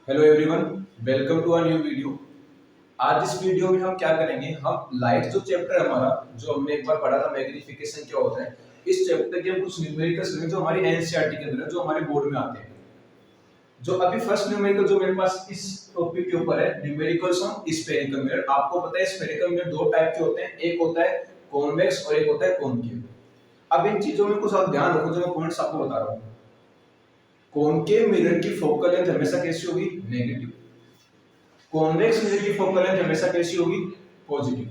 Hello everyone, welcome to a new video. आज इस video में हम क्या करेंगे, हम लाइट जो चैप्टर है हमारा, जो हमने एक बार पढ़ा था मैग्नीफिकेशन क्या होता है, इस चैप्टर के हम कुछ न्यूमेरिकल्स लेंगे जो हमारी एनसीईआरटी के अंदर है, जो हमारे बोर्ड में आते हैं। जो अभी फर्स्ट न्यूमेरिकल जो मेरे पास इस टॉपिक के ऊपर है, न्यूमेरिकल्स ऑन स्फेरिकल मिरर। आपको पता है स्फेरिकल मिरर दो टाइप के होते हैं, एक होता है कॉन्वेक्स और एक होता है कॉनकेव। अब इन चीजों में कुछ आप ध्यान रखो जो मैं पॉइंट्स आपको बता रहा हूँ। कॉनकेव मिरर की फोकल लेंथ हमेशा कैसी होगी? नेगेटिव। कॉन्वेक्स मिरर की फोकल लेंथ हमेशा कैसी होगी? पॉजिटिव।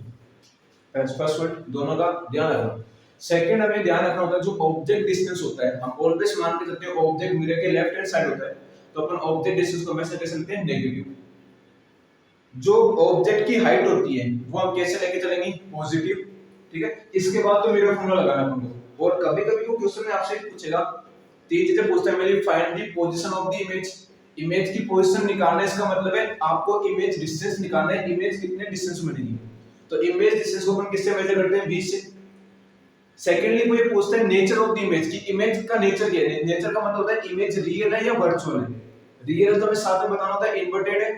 फर्स्ट वर्ड दोनों का ध्यान रखना। सेकंड हमें ध्यान रखना होता है जो ऑब्जेक्ट डिस्टेंस होता है, हम ऑलवेज मान के चलते हैं ऑब्जेक्ट मिरर के लेफ्ट हैंड साइड होता है, तो अपन ऑब्जेक्ट डिस्टेंस को हमेशा कैसे लेते हैं? नेगेटिव। जो ऑब्जेक्ट की हाइट होती है वो हम कैसे लेके चलेंगे? पॉजिटिव। ठीक है, इसके बाद तो मिरर फॉर्मूला लगाना पड़ेगा। और कभी-कभी वो क्वेश्चन में आपसे पूछेगा, तीन चीजें पूछता है, मेरी find the position of the image. Image की पोजीशन निकालना, इसका मतलब है आपको इमेज डिस्टेंस निकालना है, इमेज कितने डिस्टेंस में बनेगी। तो इमेज डिस्टेंस को अपन किससे मेजर करते हैं? 20 से। सेकेंडली वो ये पूछता है नेचर ऑफ द इमेज की, इमेज का नेचर क्या है? नेचर का मतलब होता है इमेज रियल है या वर्चुअल है। रियल तो हमें साथ में बताना होता है इन्वर्टेड है,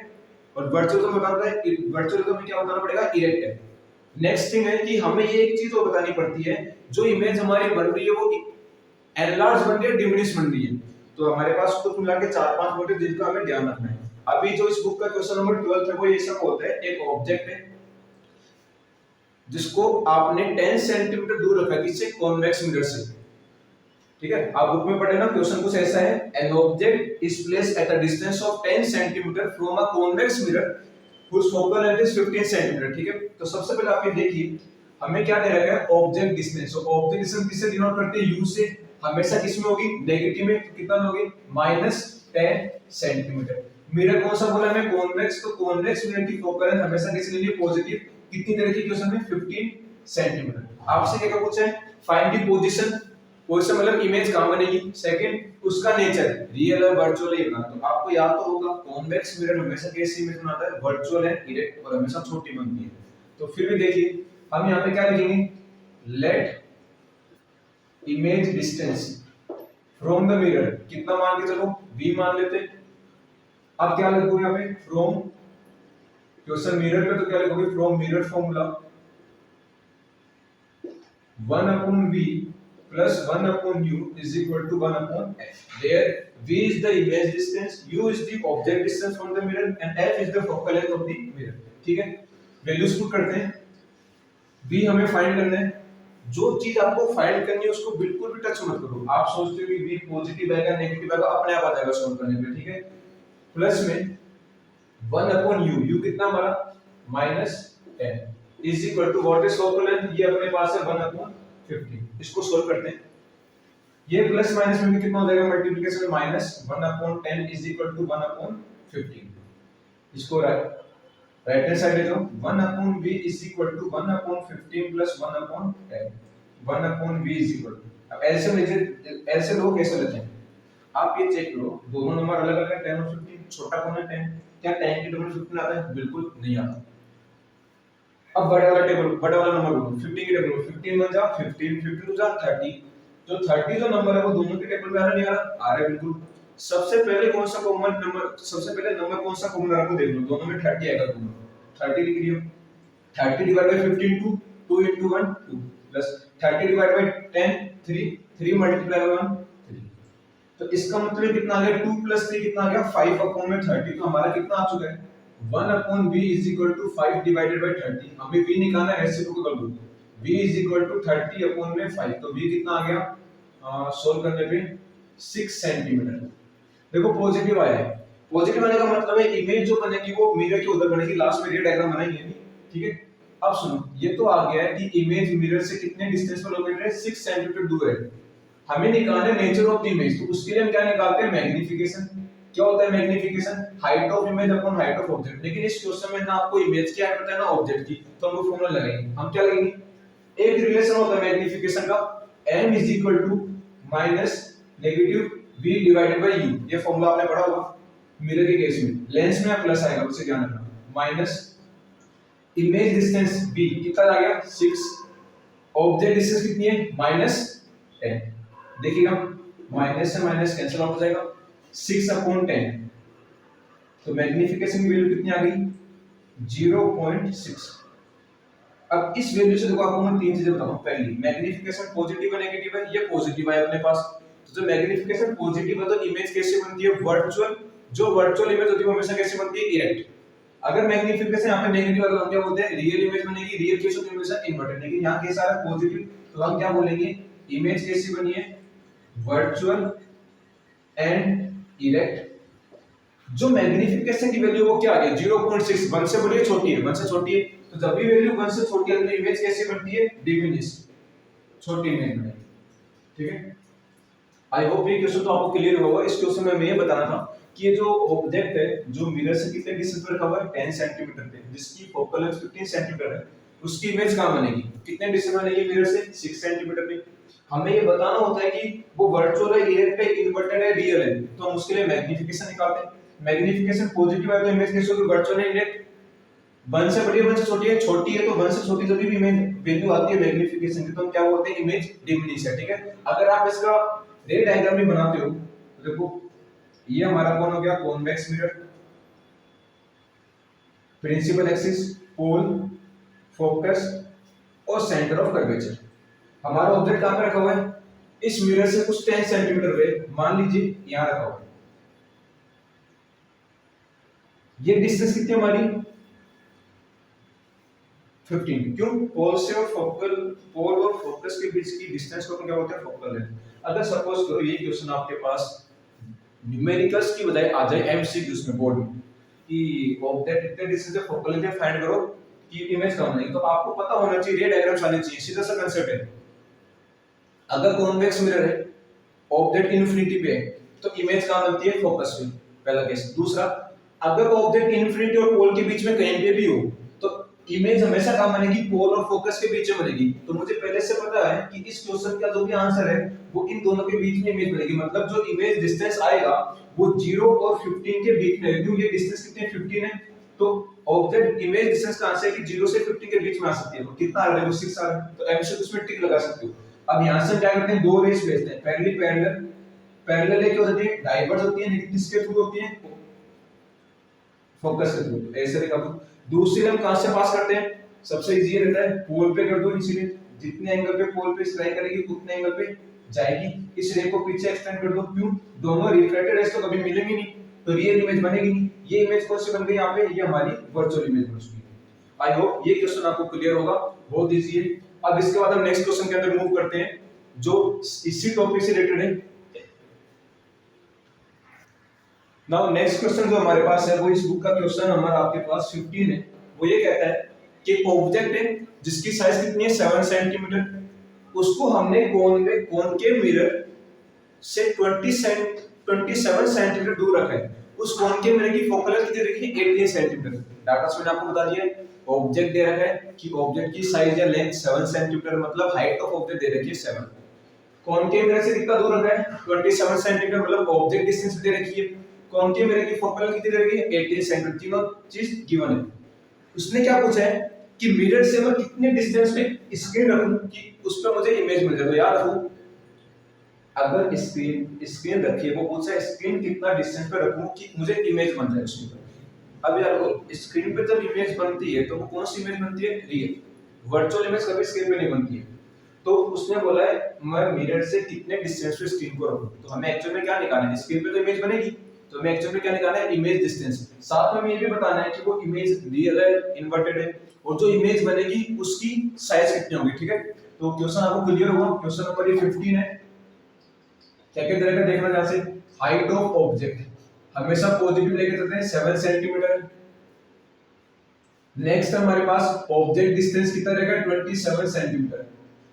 और वर्चुअल तो बताना होता है, वर्चुअल तो हमें क्या बताना पड़ेगा? इरेक्ट है। नेक्स्ट थिंग है कि हमें ये एक चीज और बतानी पड़ती है, जो इमेज हमारी बन रही है वो एनलार्ज बन रही है, डिमिनिश बन रही है। तो हमारे पास कुछ मिला के 4-5 पॉइंट है जिनका हमें ध्यान रखना है। अभी जो इस बुक का क्वेश्चन नंबर 12 है वो ये सब होता है, एक ऑब्जेक्ट है जिसको आपने 10 सेंटीमीटर दूर रखा, किससे? कॉन्वेक्स मिरर से। ठीक है, आप बुक में पढ़े ना, क्वेश्चन कुछ ऐसा है, an object is placed at a distance of 10 centimetre from a convex mirror whose focal length is 15 centimetre. ठीक है, तो सबसे पहले आप ये देखिए हमें क्या दे रखा है? Object distance. तो ऑब्जेक्ट डिस्टेंस किससे डिनोट करते हैं? u से। हमेशा किसमें होगी? नेगेटिव में। तो कितना होगी? -10 सेंटीमीटर। मिरर कौन सा बोला हमें? कॉन्वेक्स। तो कॉन्वेक्स मिरर की फोकल लेंथ हमेशा किसके लिए? पॉजिटिव। कितनी तरह की क्वेश्चन में? 15 सेंटीमीटर। आपसे क्या पूछा है? Find the position. पोजीशन मतलब इमेज कहां बनेगी। सेकंड उसका नेचर, रियल है वर्चुअल है ना। तो आपको याद तो होगा कॉन्वेक्स मिरर हमेशा कैसी इमेज बनाता है? वर्चुअल है, इरेक्ट, और हमेशा छोटी बनती है। तो फिर भी देखिए हम यहां पे क्या लिखेंगे? Let image distance from the mirror कितना मान के चलो? v मान लेते। अब क्या लिखोगे यहां पे? फ्रॉम, क्वेश्चन मिरर पे तो क्या लिखोगे? From mirror formula 1/v plus 1/u is equal to 1/f, where v is the image distance, u is the object distance from the mirror and f is the focal length of the mirror। ठीक है, values put करते हैं। v हमें find करना है। जो चीज आपको फाइंड करनी है उसको बिल्कुल भी टच मत करो। आप सोचते हो कि v पॉजिटिव आएगा नेगेटिव आएगा, अपने आप आ जाएगा सॉल्व करने पे। ठीक है, प्लस में 1/u, u कितना हमारा? -10 is equal to what is focal length? ये अपने पास है 1/50। इसको सोल्व करते हैं। ये प्लस माइनस में कितना हो जाएगा? मल्टीप्लिकेशन में -1/10 इज इक्वल टू 1/50। इसको राइट हैंड साइड ले जाओ। 1/v is equal to 1/15 plus 1/10। 1/v is equal to, अब एलसीएम लीजिए, एलसीएम लोग कैसे लेते हैं? आप ये चेक करो, दोनों नंबर अलग अलग है, 10 और 15। छोटा कौन है? 10। क्या 10 की टेबल 15 आता है? बिल्कुल नहीं आता। अब बड़े वाला टेबल, बड़े वाला नंबर बोलो, 15 की टेबल 15 बन जा 15, 15 टू जा 30। जो 30 जो नंबर है वो दोनों के टेबल में आ रहा नहीं आ रहा? आ रहा है बिल्कुल। सबसे पहले कौन सा कॉमन नंबर, सबसे पहले नंबर कौन सा कॉमन आ रहा है देख लो, दोनों में 30 आएगा। दोनों 30 लिख लियो। 30 divide by 15 2 into 1 2 plus 30 divide by 10 3 3 multiply by 1 3। तो इसका मतलब कितना आ गया? 2 प्लस 3 कितना आ गया? 5/30। तो हमारा कितना आ चुका है? 1/v is equal to 5 divided by 30। हमें v निकालना है, reciprocal low. v is equal to 30/5। तो v कितना आ गया? सोल्व करने पे 6 सेंटीमीटर। देखो पॉजिटिव आया है। पॉजिटिव आने का मतलब है इमेज जो बनेगी वो मिरर के उधर बनेगी। लास्ट में ये डायग्राम बनाएंगे नहीं। ठीक है, अब सुनो, ये तो आ गया है कि इमेज मिरर से कितने डिस्टेंस पर लोकेटेड है? 6 सेंटीमीटर दूर है। हमें निकालना है नेचर ऑफ द इमेज। तो उसके लिए हम क्या निकालते हैं? मैग्नीफिकेशन। क्या होता है magnification? Height of image upon height of object. लेकिन इस क्वेश्चन में ना आपको इमेज की हाइट पता है ना ऑब्जेक्ट की, तो हम वो फॉर्मूला लगाएंगे। हम क्या लगेंगे? एक रिलेशन होता है मैग्नीफिकेशन का, m is equal to minus negative v divided by u। ये फॉर्मूला आपने पढ़ा होगा मिरर के केस में। लेंस में प्लस आएगा, उसे ध्यान रखना। माइनस इमेज डिस्टेंस b कितना आ गया? 6। ऑब्जेक्ट डिस्टेंस कितनी है? -10। देखिएगा माइनस से माइनस कैंसिल आउट हो जाएगा। 6/10। तो मैग्निफिकेशन की वैल्यू कितनी आ गई 0.6। अब इस वैल्यू से देखो आपको मैं तीन चीजें बताऊं। पहली, मैग्निफिकेशन पॉजिटिव है नेगेटिव है, ये पॉजिटिव है अपने पास। तो जब मैग्निफिकेशन पॉजिटिव है तो इमेज कैसे बनती है वर्चुअल। जो वर्चुअल इमेज होती है वो हमेशा कैसे बनती है इरेक्ट। अगर मैग्निफिकेशन यहाँ पे नेगेटिव है तो हम क्या बोलते हैं रियल इमेज बनेगी। रियल कैसे होती है हमेशा इन्वर्टेड। लेकिन यहाँ कैसा है पॉजिटिव, तो हम क्या बोलेंगे इमेज कैसी बनी है वर्चुअल एंड इरेक्ट। जो मैग्निफिकेशन की वैल्यू वो क्या आ गई 0.6, 1 से बड़ी है छोटी है, 1 से छोटी है। तो जब भी वैल्यू 1 से छोटी है तो इमेज कैसे बनती है डिमिनिश, छोटी इमेज में। ठीक है, आई होप ये क्वेश्चन तो आपको क्लियर होगा। इस क्वेश्चन में मैं ये बताना था कि ये जो ऑब्जेक्ट है जो मिरर से कितने डिस्टेंस पर रखा हुआ है 10 सेंटीमीटर पे, जिसकी फोकल लेंथ 15 सेंटीमीटर है, उसकी इमेज कहां बनेगी कितने डिस्टेंस पर बनेगी मिरर से 6 सेंटीमीटर पे। हमें ये बताना होता है कि वो वर्चुअल है इरेक्ट है इन्वर्टेड है रियल है, तो हम उसके लिए मैग्निफिकेशन निकालते हैं। मैग्निफिकेशन पॉजिटिव है तो इमेज कैसे होगी वर्चुअल है इरेक्ट। 1 से बड़ी है 1 से छोटी है, छोटी है तो 1 से छोटी जब भी इमेज वैल्यू आती है मैग्निफिकेशन की तो हम क्या बोलते हैं इमेज डिमिनिश है। ठीक है, अगर आप इसका रे डायग्राम भी बनाते हो तो देखो ये हमारा कौन हो गया कॉन्वेक्स मिरर, प्रिंसिपल एक्सिस, पोल, फोकस और सेंटर ऑफ कर्वेचर। हमारा ऑब्जेक्ट कहां पे रखा हुआ है इस मिरर से कुछ 10 सेंटीमीटर पे, मान लीजिए यहां रखा हुआ है। ये डिस्टेंस कितनी हमारी 15। क्यों पोल से और पोल और फोकस के बीच की डिस्टेंस को क्या बोलते हैं फोकल लेंथ। अगर सपोज करो ये क्वेश्चन आपके पास न्यूमेरिकल्स की बजाय आ जाए एमसीक्यूज में बोर्ड में कि ऑब्जेक्ट कितने डिस्टेंस से फोकल लेंथ फाइंड करो कि इमेज कहां बनेगी, तो आपको पता होना चाहिए रे डायग्राम्स आने चाहिए। सीधा सा कांसेप्ट है। अगर कॉन्वेक्स मिरर है ऑब्जेक्ट इन्फिनिटी पे है तो इमेज कहां बनती है फोकस पे, पहला केस। दूसरा, अगर ऑब्जेक्ट इन्फिनिटी और पोल के बीच में कहीं पे भी हो तो इमेज हमेशा कहां बनेगी पोल और फोकस के बीच में बनेगी। तो मुझे पहले से पता है कि इस क्वेश्चन का जो भी आंसर है वो इन दोनों के बीच में इमेज बनेगी। मतलब जो इमेज डिस्टेंस आएगा वो 0 और 15 के बीच में है। क्यों ये डिस्टेंस कितनी है 15 है, तो ऑब्जेक्ट इमेज डिस्टेंस का आंसर है कि 0 से 15 के बीच में आ सकती है। तो कितना आ रहा है 6 आ रहा है, तो एमसीक्यू उसमें टिक लगा सकते हो। अब यहां से क्या करते हैं दो रेस भेजते हैं, पहली पैरेलल, पैरेलल है क्या होती है डाइवर्ज होती है, लेकिन किसके थ्रू होती है फोकस के थ्रू, ऐसे लिखा। दूसरी हम कहां से पास करते हैं, सबसे इजी रहता है पोल पे कर दो, इसीलिए जितने एंगल पे पोल पे स्ट्राइक करेगी उतने एंगल पे जाएगी। इस रे को पीछे एक्सटेंड कर दो, क्यों दोनों रिफ्लेक्टेड रेस तो कभी मिलेंगे नहीं, तो रियल इमेज बनेगी नहीं। ये इमेज कौन सी बन गई यहाँ पे, ये हमारी वर्चुअल इमेज बन चुकी है। आई होप ये क्वेश्चन आपको क्लियर होगा, बहुत इजी है। अब इसके बाद हम नेक्स्ट क्वेश्चन के अंदर मूव करते हैं जो इसी टॉपिक से रिलेटेड है। नाउ नेक्स्ट क्वेश्चन जो हमारे पास है वो इस बुक का क्वेश्चन नंबर आपके पास 15 है। वो ये कहता है कि ऑब्जेक्ट है जिसकी साइज कितनी है 7 सेंटीमीटर, उसको हमने कॉनकेव मिरर से 27 सेंटीमीटर दूर रखा है। उस कॉनकेव मिरर की फोकल लेंथ कितनी रखी है 18 सेंटीमीटर। डाटा से मैंने आपको बता दिया है ऑब्जेक्ट दे रखा है कि ऑब्जेक्ट की साइज या लेंथ 7 सेंटीमीटर, मतलब हाइट ऑफ ऑब्जेक्ट दे रखी है 7। कॉनकेव मिरर से कितना दूर रखा है 27 सेंटीमीटर, मतलब ऑब्जेक्ट डिस्टेंस दे रखी है। कॉनकेव मिरर की फोकल लेंथ कितनी दे रखी है 18 सेंटीमीटर। तीनों चीज गिवन है। उसने क्या पूछा है कि मिरर से मैं कितने डिस्टेंस पे स्क्रीन रखूं कि उस पर मुझे इमेज मिल जाए। तो याद रखो अगर स्क्रीन रखिए, वो पूछा है स्क्रीन कितना डिस्टेंस पे रखूं कि मुझे इमेज बन जाए उसके ऊपर। अब यार वो स्क्रीन पे जब इमेज बनती है तो वो कौन सी इमेज बनती है रियल, वर्चुअल इमेज कभी स्क्रीन पे नहीं बनती है। तो उसने बोला है मैं मिरर से कितने डिस्टेंस पे स्क्रीन को रखूं, तो हमें एक्चुअल में क्या निकालना है, स्क्रीन पे तो इमेज बनेगी तो हमें एक्चुअल में क्या निकालना है इमेज डिस्टेंस। साथ में हमें ये भी बताना है कि वो इमेज रियल है इन्वर्टेड है, और जो इमेज बनेगी उसकी साइज कितनी होगी। ठीक है, तो क्वेश्चन आपको क्लियर हुआ। क्वेश्चन नंबर 15 है। क्या क्या तरह का देखना जहां से हाइट ऑफ ऑब्जेक्ट हमेशा पॉजिटिव लेके चलते हैं 7 सेंटीमीटर। नेक्स्ट हमारे पास ऑब्जेक्ट डिस्टेंस कितना रहेगा 27 सेंटीमीटर।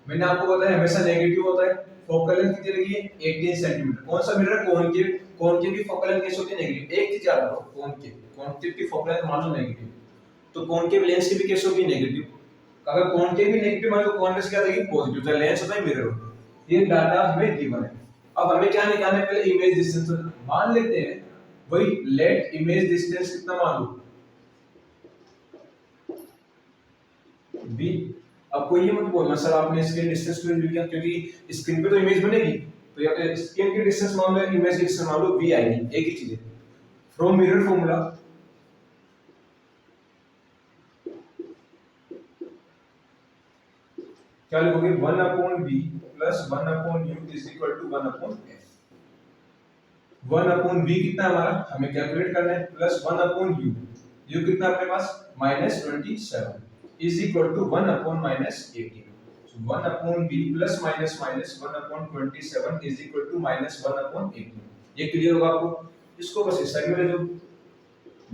मैंने आपको बताया हमेशा नेगेटिव होता है। फोकल लेंथ कितनी रहेगी 18 सेंटीमीटर। कौन सा मिरर कॉनकेव, कॉनकेव की फोकल लेंथ कैसे होती है नेगेटिव। एक चीज याद रखो कॉनकेव की फोकल लेंथ मान लो नेगेटिव, तो कॉनकेव लेंस की भी कैसे होगी नेगेटिव। अगर कॉनकेव भी नेगेटिव मान लो कॉन्वेक्स क्या रहेगी पॉजिटिव, तो लेंस होता है मिरर। ये डाटा हमें गिवन है। अब हमें क्या निकालना है पहले इमेज डिस्टेंस मान लेते हैं, वही लेट इमेज डिस्टेंस कितना मान लो v। अब कोई ये मत बोलना सर आपने स्क्रीन डिस्टेंस क्यों लिया, क्योंकि स्क्रीन पे तो इमेज बनेगी, तो या स्क्रीन की डिस्टेंस मान लो इमेज की डिस्टेंस मान लो v आएगी, एक ही चीज है। फ्रॉम मिरर फॉर्मूला क्या लिखोगे 1 upon v plus 1 upon u is equal to 1 upon f। 1 upon v कितना है हमारा, हमें कैलकुलेट करना है, प्लस 1 अपॉन u, u कितना अपने पास -27 is equal to 1 upon -18। So 1 upon v plus minus minus 1 upon 27 is equal to -1 upon 18। ये क्लियर होगा आपको? इसको बस इस साइड में ले जाओ,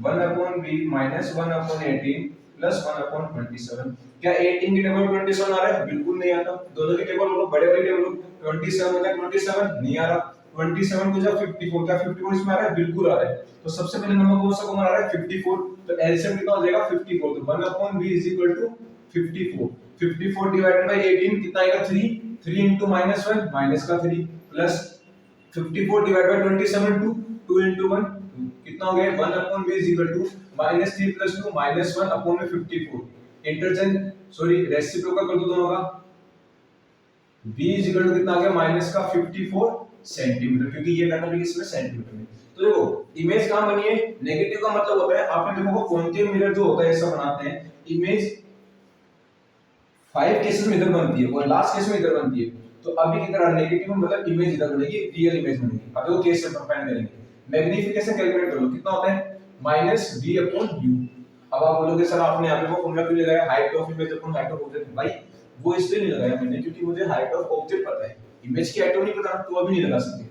1 upon v minus 1 upon 18 plus 1 upon 27। क्या 18 की टेबल 27 आ रहा है? बिल्कुल नहीं आता। दोनों की टेबल लो, बड़े वाली टेबल लो, 27 होता है 27 नहीं आ रहा। 27 को जब 54, क्या 54 इसमें आ रहा है? बिल्कुल आ रहा है। तो सबसे पहले नंबर कौन सा कॉमन आ रहा है? 54। तो एलसीएम कितना हो जाएगा? 54। तो 1 upon v is equal to 54। 54 divided by 18 कितना आएगा? 3। 3 into -1 माइनस का 3 प्लस 54 डिवाइडेड बाय 27 2 2 into 1 2 कितना हो गया? 1 upon v is equal to -3 + 2 -1 upon में 54। इंटरचेंज सॉरी रेसिप्रोकल कर दो दोनों का। v इज इक्वल टू कितना आ गया? माइनस का 54 सेंटीमीटर, क्योंकि ये डाटा भी इसमें सेंटीमीटर में। तो देखो इमेज कहां बनी है? नेगेटिव का मतलब होता है, आपने देखो कॉन्केव मिरर जो होता है ऐसा बनाते हैं, इमेज 5 केसेस में इधर बनती है और लास्ट केस में इधर बनती है। तो अभी की तरह नेगेटिव मतलब इमेज इधर बनेगी, रियल इमेज बनेगी। अब देखो केस से कंपेयर करेंगे, मैग्नीफिकेशन कैलकुलेट कर लो, कितना होता है? -v upon u। अब आप बोलोगे सर आपने यहाँ पे वो फॉर्मूला क्यों लगाया, height of image upon height of object? भाई वो इसलिए नहीं लगाया मैंने क्योंकि मुझे हाइट ऑफ ऑब्जेक्ट पता है, इमेज की हाइट नहीं पता, तो अभी नहीं लगा सकते।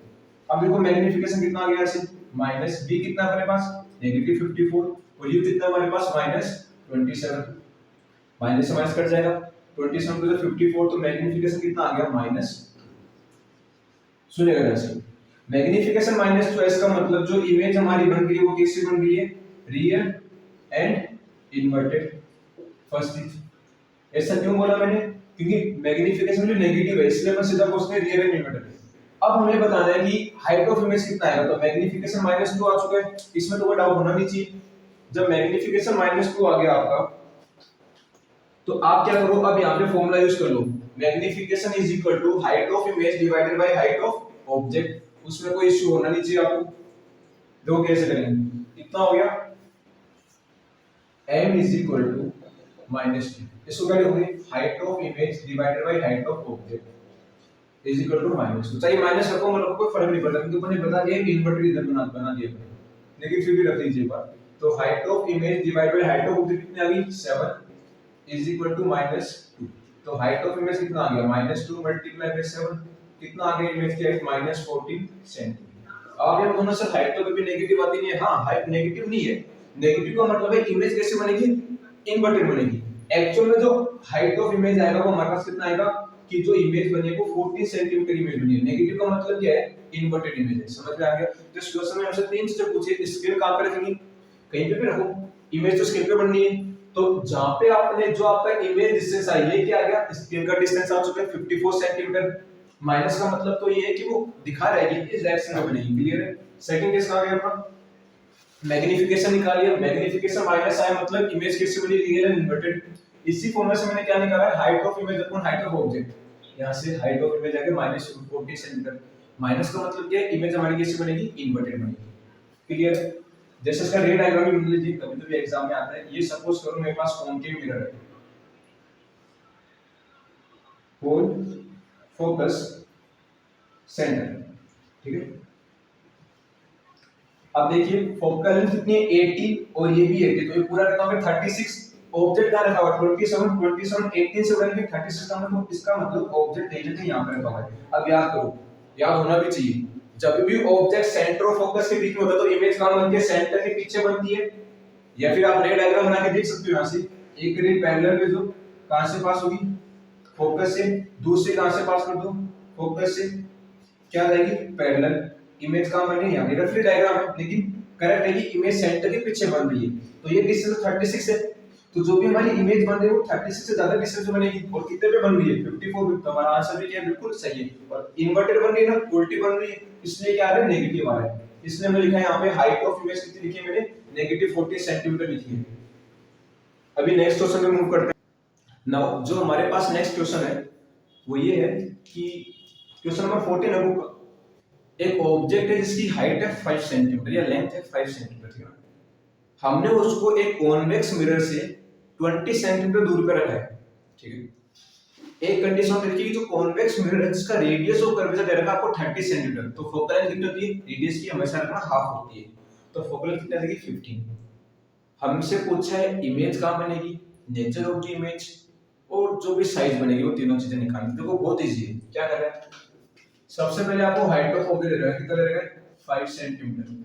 अब देखो मैग्नीफिकेशन कितना आ गया ऐसे, -v कितना हमारे पास? -54 और u कितना हमारे पास? -27। माइनस से माइनस कट जाएगा, 27 को 54, तो मैग्नीफिकेशन कितना आ गया? -2। सुनिएगा जैसे मैग्नीफिकेशन -2 इसका मतलब जो इमेज हमारी बन गई है वो कैसे बन गई है? Real and inverted. First thing, ऐसा क्यों बोला मैंने? क्योंकि मैग्नीफिकेशन जो नेगेटिव है इसलिए मैं सीधा पूछते हैं रियल एंड इन्वर्टेड। अब हमें बताना है कि हाइट ऑफ इमेज कितना आएगा। तो मैग्नीफिकेशन -2 आ चुका है, इसमें तो कोई डाउट होना नहीं चाहिए। जब मैग्नीफिकेशन -2 आ गया आपका, तो आप क्या करो, अब यहाँ पे फॉर्मूला यूज कर लो, magnification is equal to height of image divided by height of object. उसमें कोई इश्यू होना नहीं चाहिए आपको। देखो कैसे करेंगे, कितना हो गया? m इज इक्वल टू -2, इसको क्या लिखोगे? Height of image divided by height of object is equal to -2। चाहिए माइनस रखो मतलब कोई फर्क नहीं पड़ता, क्योंकि मैंने बता दिया इन्वर्टेड इधर बना दिया, लेकिन फिर भी रख दीजिए बात। तो height of image divided by height of object कितनी आ गई? 7 इज इक्वल टू -2। तो हाइट ऑफ इमेज कितना आ गया? -2 मल्टीप्लाई बाय 7 कितना आ गया? इमेज की हाइट -14 सेंटीमीटर। अब ये दोनों से हाइट तो कभी नेगेटिव आती नहीं है। हां हाइट नेगेटिव नहीं है, नेगेटिव का मतलब है इमेज कैसे बनेगी? इन्वर्टेड बनेगी। एक्चुअल में जो हाइट ऑफ इमेज आएगा वो हमारे पास कितना आएगा कि जो इमेज बनी है वो 14 सेंटीमीटर इमेज बनी है। नेगेटिव का मतलब क्या है? इन्वर्टेड इमेज है। समझ में आ गया? तो इस क्वेश्चन में हमसे तीन चीजें पूछी, स्केल कहां पे रखेंगे? कहीं पे भी रखो, इमेज तो स्केल पे बननी है। तो जहां पे आपने जो आपका इमेज डिस्टेंस आई है क्या आ गया? स्केल का डिस्टेंस आ चुका है 54 सेंटीमीटर। माइनस का मतलब तो ये है कि वो दिखा रहेगी इस डायरेक्शन में बनेगी। क्लियर है? सेकंड केस आ गया अपना मैग्नीफिकेशन निकालिए, मैग्नीफिकेशन माइनस आया मतलब इमेज कैसे बनी? Real and inverted. इसी फॉर्मूला से मैंने क्या निकाला है? Height of image upon height of object. यहां से हाइट ऑफ इमेज आ गया -14 सेंटीमीटर। माइनस का मतलब क्या है? इमेज हमारी कैसे बनेगी? इन्वर्टेड बनेगी। क्लियर है? जैसे इसका रे डायग्राम भी बना लीजिए, कभी तो भी एग्जाम में आता है। ये सपोज करो मेरे पास कॉन्केव मिरर है, होल फोकस सेंटर, ठीक है। अब देखिए फोकल लेंथ कितनी है? 80 और ये भी 80, तो ये पूरा कितना हो गया? 36। ऑब्जेक्ट कहां रखा हुआ? 27 18 से बड़ा 36 का मतलब, इसका मतलब ऑब्जेक्ट कहीं ना कहीं यहां पर रखा हुआ है। अब याद करो, याद होना भी चाहिए, जब भी ऑब्जेक्ट सेंटर ऑफ फोकस के बीच में होता है तो इमेज कहां बनती है? सेंटर के पीछे बनती है। या फिर आप रे डायग्राम बना के देख सकते हो। यहां से एक रे पैरेलल में जो कहां से पास होगी? फोकस से। दूसरी कहां से पास कर दो? फोकस से। क्या रहेगी? पैरेलल। इमेज कहां बन रही है? यहां पे रफली डायग्राम है, लेकिन करेक्ट है कि इमेज सेंटर के पीछे बन रही है। तो ये डिस्टेंस 36 है, तो जो भी हमारी इमेज बन रही है वो 36 से ज्यादा डिस्टेंस में बनेगी। और कितने पे बन रही है? 54 पे। तो हमारा आंसर भी क्या है? बिल्कुल सही है। और इन्वर्टेड बन रही है ना, उल्टी बन रही है, इसलिए क्या आ रहा है? नेगेटिव आ रहा है। इसलिए मैंने लिखा है यहाँ पे हाइट ऑफ इमेज कितनी लिखी है मैंने? -14 सेंटीमीटर लिखी है। अभी नेक्स्ट क्वेश्चन में मूव करते हैं। नाउ जो हमारे पास नेक्स्ट क्वेश्चन है वो ये है कि क्वेश्चन नंबर 14 है, वो एक ऑब्जेक्ट है जिसकी हाइट है 5 सेंटीमीटर या लेंथ है 5 सेंटीमीटर, ठीक है। हमने उसको एक कॉन्वेक्स मिरर से 20 सेंटीमीटर दूर पे रखा है, ठीक है। एक कंडीशन और देखिए कि जो कॉन्वेक्स मिरर है जिसका रेडियस ऑफ कर्वेचर दे रखा है आपको 30 सेंटीमीटर, तो फोकल लेंथ कितनी होती है, रेडियस की हमेशा रखना हाफ होती है, तो फोकल लेंथ कितनी आएगी 15। हमसे पूछा है इमेज कहां बनेगी, नेचर ऑफ द इमेज और जो भी साइज बनेगी वो तीनों चीजें निकालनी। देखो बहुत इजी है, क्या कर रहे हैं, सबसे पहले आपको हाइट ऑफ ऑब्जेक्ट दे रहा है, कितना दे रहा है 5 सेंटीमीटर।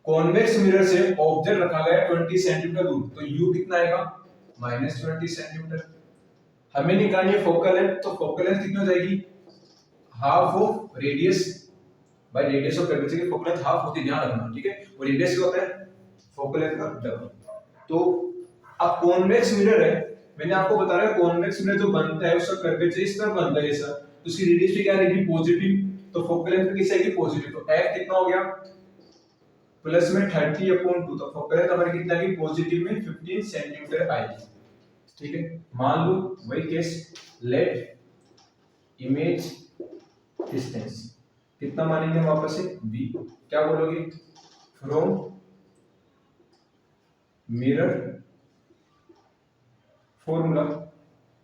कॉन्वेक्स मिरर से ऑब्जेक्ट रखा गया है 20 सेंटीमीटर दूर, तो u कितना आएगा -20 सेंटीमीटर। हमें निकालनी है फोकल लेंथ, तो फोकल लेंथ कितनी हो जाएगी, half of radius by radius of curvature की फोकल लेंथ हाफ होती है, ध्यान रखना, ठीक है। और रेडियस क्या होता है फोकल लेंथ का डबल। तो अब कॉन्वेक्स मिरर है, मैंने आपको बता रहा है कॉन्वेक्स मिरर जो बनता है उसका कर्वेचर इस तरह बनता है ऐसा, तो उसकी रेडियस भी क्या रहेगी पॉजिटिव, तो फोकल लेंथ किस आएगी पॉजिटिव, तो f कितना हो गया प्लस में 30/2, तो फोकल लेंथ हमारी कितना आएगी पॉजिटिव में 15 सेंटीमीटर आएगी, ठीक है। मान लो वही केस, लेट इमेज डिस्टेंस कितना मानेंगे वापस से v, क्या बोलोगे from mirror formula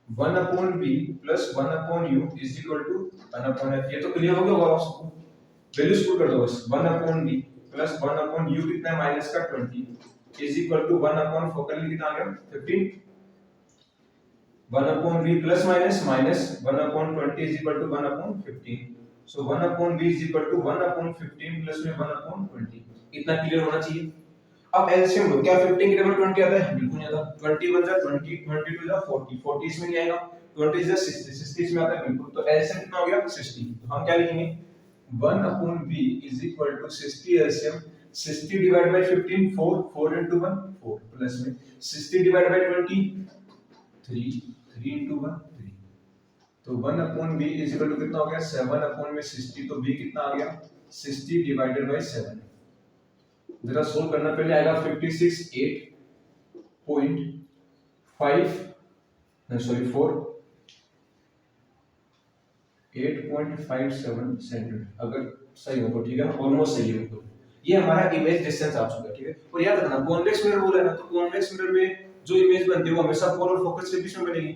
1/b plus 1/u is equal to 1/f। ये तो क्लियर हो गया होगा आपको, वैल्यूज पुट कर दो बस, 1/b प्लस 1/u कितना है माइनस का 20 is equal to 1/ focal length कितना आ गया 15, 1/b plus minus minus 1/20 is equal to 1/15, so 1/b is equal to 1/15 plus में 1/20, इतना क्लियर होना चाहिए। अब एलसीएम लो, क्या 15 की टेबल 20 आता है, बिल्कुल नहीं आता, 20 1 जा 20, 22 जा 40, 40 इसमें नहीं आएगा, 20 जा 60, 60 इसमें आता है बिल्कुल, तो एलसीएम कितना हो गया 60, तो हम क्या लिखेंगे 1/b is equal to 60 LCM, 60 divide by 15 4, 4 into 1 4 plus में 60 डिवाइड बाय 20 3, 3 into 1 3, तो 1/b इज इक्वल टू कितना हो गया 7 में 60, तो b कितना आ गया 60 डिवाइडेड बाय 7, जरा सोल्व करना, पहले आएगा 56 8.5 सॉरी 4 8.57 सेंटीमीटर, अगर सही हो तो ठीक है, ऑलमोस्ट सही है, तो ये हमारा इमेज डिस्टेंस आ चुका है, ठीक है। और याद रखना कॉन्वेक्स मिरर बोला है ना, तो कॉन्वेक्स मिरर में जो इमेज बनती है वो हमेशा पोल और फोकस के बीच में बनेगी,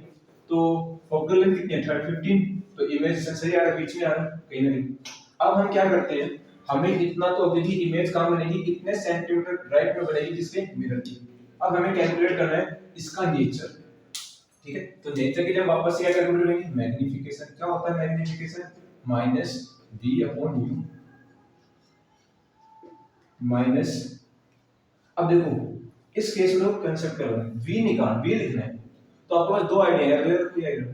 तो फोकल लेंथ कितनी है 15, तो इमेज डिस्टेंस सही आ रहा है, बीच में आ रहा है कहीं ना कहीं। अब हम क्या करते हैं, हमें इतना तो देखिए इमेज कहां बनेगी, इतने सेंटीमीटर राइट में बनेगी जिसके मिरर की। अब हमें कैलकुलेट करना है इसका नेचर, ठीक है। तो नेचर के लिए हम वापस से क्या कैलकुलेट करेंगे, मैग्नीफिकेशन, क्या होता है मैग्नीफिकेशन माइनस v/u माइनस, अब देखो इस केस में लोग कंसेप्ट कर रहे हैं v निकाल, v लिखना है, तो आपके पास दो आइडिया है, कोई आइडिया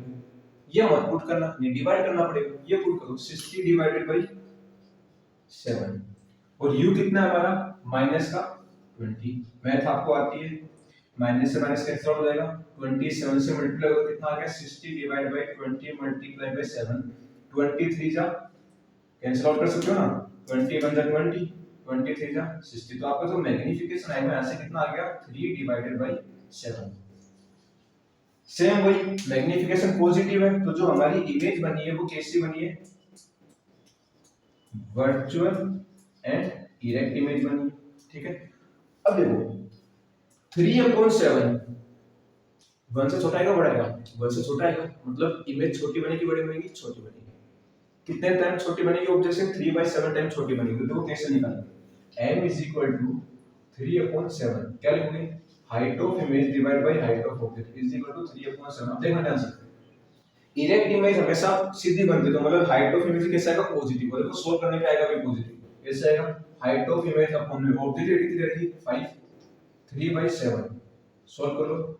ये मत पुट करना, ये डिवाइड करना पड़ेगा, ये पुट करो 60 डिवाइडेड बाय 7, और u कितना है हमारा माइनस का 20, मैथ आपको आती है, माइनस से माइनस कैंसिल आउट हो जाएगा, 27 से मल्टीप्लाई करो कितना आ गया 60 डिवाइड बाय 20 मल्टीप्लाई बाय 7, 23 जा कैंसिल आउट कर सकते हो ना, 20 1 जा 20, 23 जा 60, तो आपका जो मैग्नीफिकेशन आएगा यहां से कितना आ गया 3 डिवाइडेड बाय 7। सेम वही मैग्नीफिकेशन पॉजिटिव है, तो जो हमारी इमेज बनी है वो कैसी बनी है, वर्चुअल एंड इरेक्ट इमेज बनी, ठीक है। अब देखो 3/7 1 से छोटा आएगा बड़ा आएगा, 1 से छोटा आएगा, मतलब इमेज छोटी बनेगी बड़ी बनेगी, छोटी बनेगी, कितने टाइम छोटी बनेगी ऑब्जेक्ट से 3/7 टाइम छोटी बनेगी, तो कैसे निकालना, m is equal to 3/7, क्या लिखोगे height of image divide by height of object is equal to 3/7। अब देखना ध्यान से, इरेक्ट इमेज हमेशा सीधी बनती है, तो मतलब हाइट ऑफ इमेज कैसे आएगा पॉजिटिव, और इसको सोल्व करने पे आएगा भी पॉजिटिव, कैसे आएगा हाइट ऑफ इमेज अपॉन में ऑब्जेक्ट कितनी रहेगी 5, 3/7 सॉल्व करो,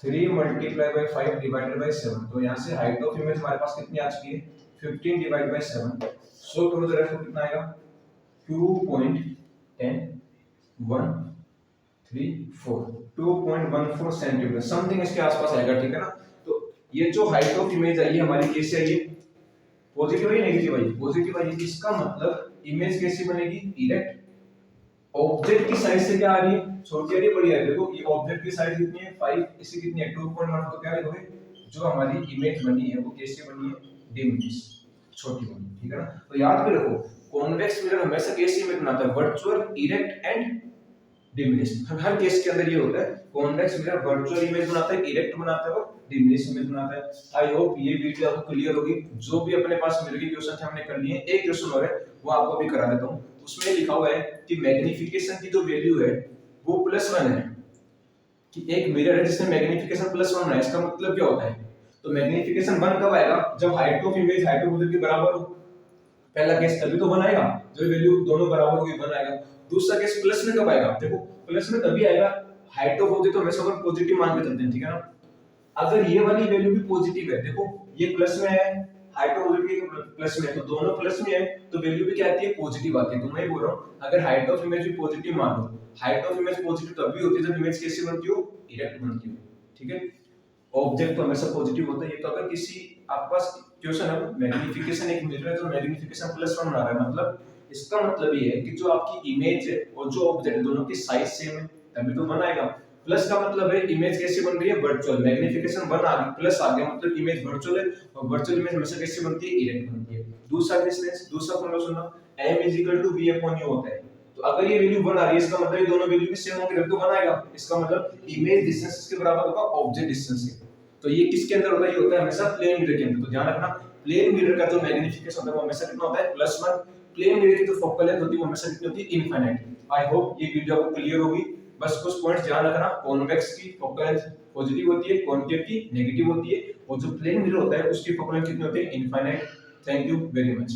3 मल्टीप्लाई बाय 5 डिवाइडेड बाय 7, तो यहां से हाइट ऑफ इमेज हमारे पास कितनी आ चुकी है 15 डिवाइड बाय 7, सॉल्व करो तो रेशो कितना आएगा 2.14 सेंटीमीटर समथिंग इसके आसपास आएगा, ठीक है ना। तो ये जो हाइट ऑफ इमेज आई है हमारी कैसे आई है, पॉजिटिव है नेगेटिव आई, पॉजिटिव आई, इसका मतलब इमेज कैसी बनेगी इरेक्ट, ऑब्जेक्ट की साइज से क्या आ रही है छोटी आ रही है बड़ी आ रही है, देखो ये ऑब्जेक्ट की साइज कितनी है 5, इसकी कितनी है 2.1, तो क्या लिखोगे जो हमारी इमेज बनी है वो कैसी बनी है डिमिनिश, छोटी बनी, ठीक है ना। तो याद भी रखो कॉन्वेक्स मिरर हमेशा कैसी इमेज बनाता है virtual erect and diminish. Her case के अंदर ये होता है, कॉन्वेक्स मिरर वर्चुअल इमेज बनाता है, इरेक्ट बनाता है और डिमिनिश इमेज बनाता है। आई होप ये वीडियो आपको क्लियर होगी। जो भी अपने पास मिरर के क्वेश्चन हमने कर लिए, एक क्वेश्चन और है वो आपको भी करा देता हूं। उसमें लिखा हुआ है कि मैग्निफिकेशन की जो वैल्यू है वो +1 है, कि एक मिरर है जिसमें मैग्निफिकेशन +1 है। इसका मतलब क्या होता है? तो मैग्निफिकेशन 1 कब आएगा? जब height of image height of object के बराबर हो। पहला केस तभी तो 1 आएगा जब वैल्यू दोनों बराबर होगी, 1 आएगा। दूसरा केस प्लस में कब आएगा? देखो प्लस में तभी आएगा, हाइट ऑफ ऑब्जेक्ट तो हमेशा हम पॉजिटिव मान के चलते हैं, ठीक है ना। अगर ये वाली वैल्यू भी पॉजिटिव है, देखो ये प्लस में है, हाइट ऑफ ऑब्जेक्ट की प्लस में है, तो दोनों प्लस में है तो वैल्यू भी क्या आती है? पॉजिटिव आती है। तो मैं ही बोल रहा हूं अगर हाइट ऑफ इमेज भी पॉजिटिव मान लो, हाइट ऑफ इमेज पॉजिटिव तभी होती है जब इमेज कैसी बनती हो? इरेक्ट बनती हो, ठीक है। ऑब्जेक्ट तो हमेशा पॉजिटिव होता है। ये तो अगर किसी आपके पास क्वेश्चन है मैग्निफिकेशन एक मिरर है तो मैग्निफिकेशन +1 बना रहा है, मतलब इसका मतलब ये है कि जो आपकी इमेज है और जो ऑब्जेक्ट दोनों की साइज सेम है तभी तो 1 आएगा। प्लस का मतलब है इमेज कैसी बन रही है? वर्चुअल। मैग्निफिकेशन 1 आ गया, प्लस आ गया मतलब इमेज वर्चुअल है, और वर्चुअल इमेज हमेशा कैसी बनती है? इरेक्ट बनती है। दूसरा डिस्टेंस, दूसरा फॉर्मूला सुनना, m v/u होता है। तो अगर ये वैल्यू 1 आ रही है इसका मतलब ये दोनों वैल्यू भी सेम होंगे तो 1 आएगा। इसका मतलब इमेज डिस्टेंस इसके बराबर होगा ऑब्जेक्ट डिस्टेंस के। तो ये किसके अंदर होता है? ये होता है हमेशा प्लेन मिरर के अंदर। तो ध्यान रखना प्लेन मिरर का जो मैग्निफिकेशन होता है वो हमेशा कितना होता है? +1। प्लेन मिरर की जो फोकल लेंथ होती है वो हमेशा कितनी होती है? इनफाइनाइट। आई होप ये वीडियो आपको क्लियर होगी। बस कुछ पॉइंट्स ध्यान रखना, कॉन्वेक्स की फोकल लेंथ पॉजिटिव होती है, कॉन्केव की नेगेटिव होती है, और जो प्लेन मिरर होता है उसकी फोकल लेंथ कितनी होती है? Infinite. Thank you very much.